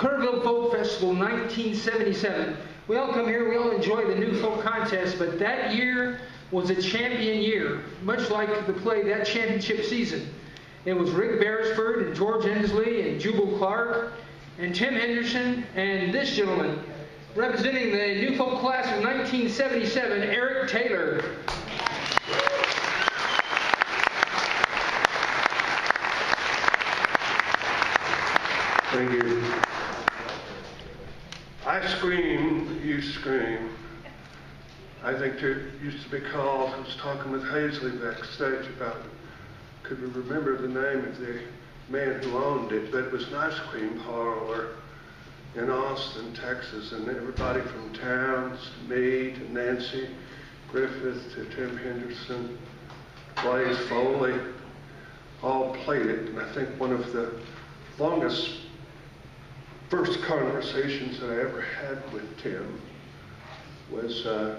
Kerrville Folk Festival 1977. We all come here, we all enjoy the new folk contest, but that year was a champion year, much like the play That Championship Season. It was Rick Beresford and George Ensley and Jubal Clark and Tim Henderson and this gentleman, representing the new folk class of 1977, Eric Taylor. Thank you. I scream, you scream. I think there used to be called, I was talking with Hazley backstage about, could we remember the name of the man who owned it, but it was an ice cream parlor in Austin, Texas, and everybody from Towns to me to Nancy Griffith to Tim Henderson, Blaze Foley, all played it. And I think one of the longest first conversations that I ever had with Tim was, gonna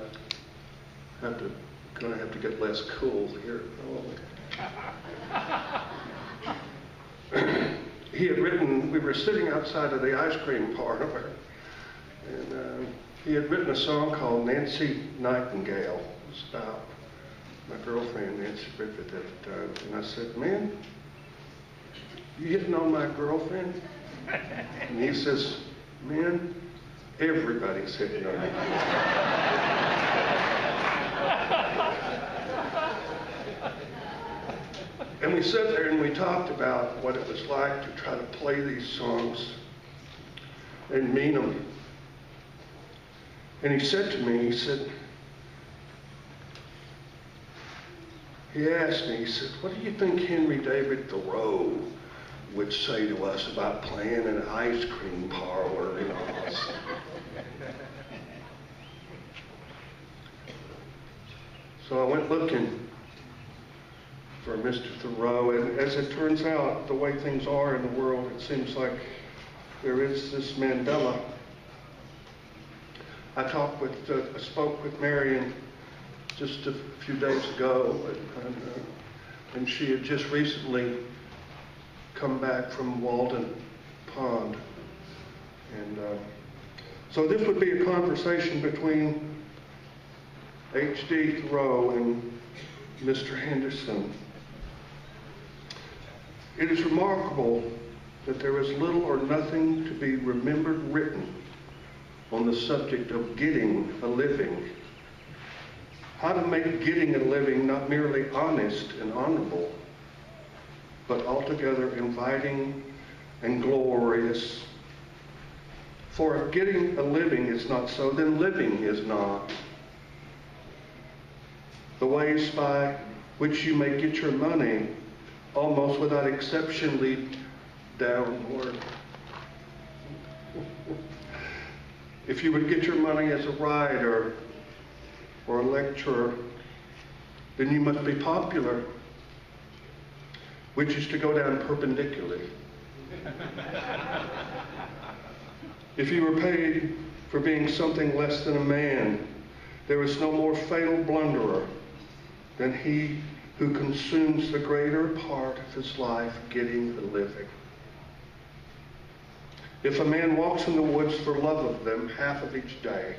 have to get less cool here. He had written, we were sitting outside of the ice cream parlor, and he had written a song called Nancy Nightingale. It was about my girlfriend, Nancy Griffith, at the time. And I said, man, you hitting on my girlfriend? And he says, man, everybody's hitting on me. And we sat there and we talked about what it was like to try to play these songs and mean them. And he said to me, he asked me, he said, what do you think Henry David Thoreau would say to us about playing in an ice cream parlor and all this? So I went looking for Mr. Thoreau, and as it turns out, the way things are in the world, it seems like there is this Mandela. I spoke with Marion just a few days ago, and she had just recently come back from Walden Pond. And so this would be a conversation between H.D. Thoreau and Mr. Henderson. It is remarkable that there is little or nothing to be remembered written on the subject of getting a living. How to make getting a living not merely honest and honorable, but altogether inviting and glorious. For if getting a living is not so, then living is not. The ways by which you may get your money, almost without exception, lead downward. If you would get your money as a writer or a lecturer, then you must be popular, which is to go down perpendicularly. If you were paid for being something less than a man, there is no more fatal blunderer than he who consumes the greater part of his life getting a living. If a man walks in the woods for love of them half of each day,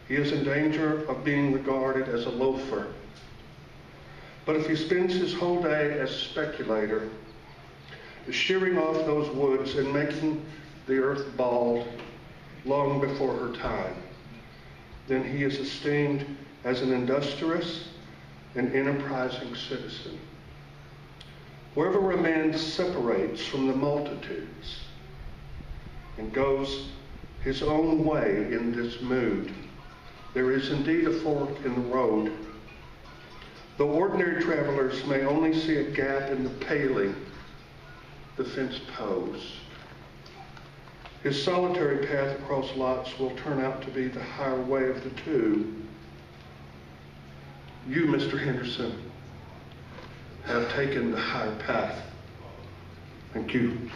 he is in danger of being regarded as a loafer. But if he spends his whole day as a speculator, shearing off those woods and making the earth bald long before her time, then he is esteemed as an industrious and enterprising citizen. Wherever a man separates from the multitudes and goes his own way in this mood, there is indeed a fork in the road. Though ordinary travelers may only see a gap in the paling the fence posts, his solitary path across lots will turn out to be the higher way of the two. You, Mr. Henderson, have taken the higher path. Thank you.